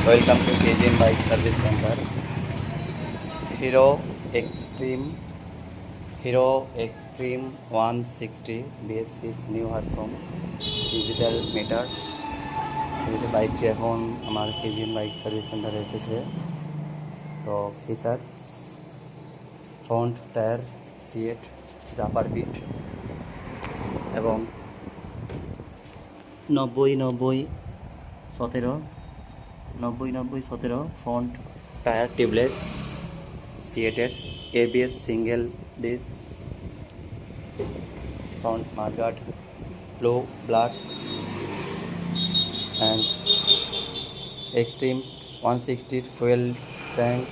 Welcome to KGN Bike Service Center. Hero Extreme Hero Extreme 160 BS6 new version digital meter. এই বাইকটি এখন আমার KGN bike service সেন্টারে এসেছে। তো ফিচার্স ফ্রন্ট টায়ার সিট জাপার বিট এবং 90-90-17 ফ্রন্ট টায়ার টিউবলেস সিএটের ABS single disc front mudguard blue black and extreme 160 fuel tank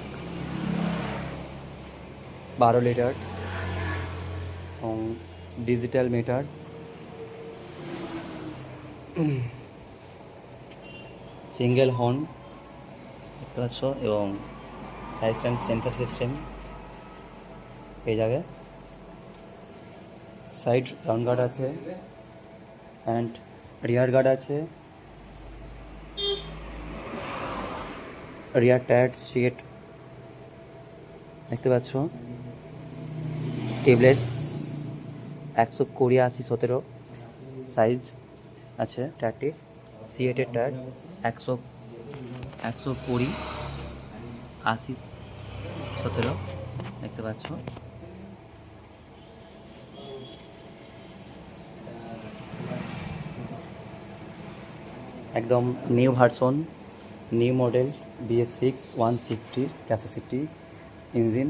12 litre এবং ডিজিটাল মিটার সিঙ্গেল হর্ন দেখতে পাচ্ছ এবং সাইড স্ট্যান্ড সেন্সর সিস্টেম পেয়ে যাবে। সাইড রাউন্ড গার্ড আছে অ্যান্ড রিয়ার গার্ড আছে, রিয়ার টায়ার সিট দেখতে পাচ্ছ, টিউবলেস 120-80-17 সাইজ আছে টায়ারটি, সিএটের টায়ার 120-80-17 দেখতে পাচ্ছ। একদম new version new model BS6 160 capacity engine.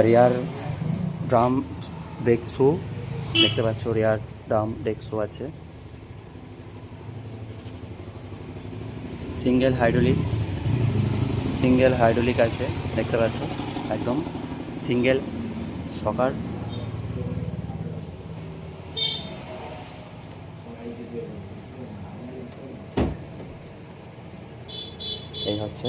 Rear drum brake shoe দেখতে পাচ্ছ, রিয়ার ড্রাম ব্রেক শু আছে, সিঙ্গেল হাইড্রোলিক আছে দেখতে পাচ্ছ, একদম সিঙ্গেল শকার। এই হচ্ছে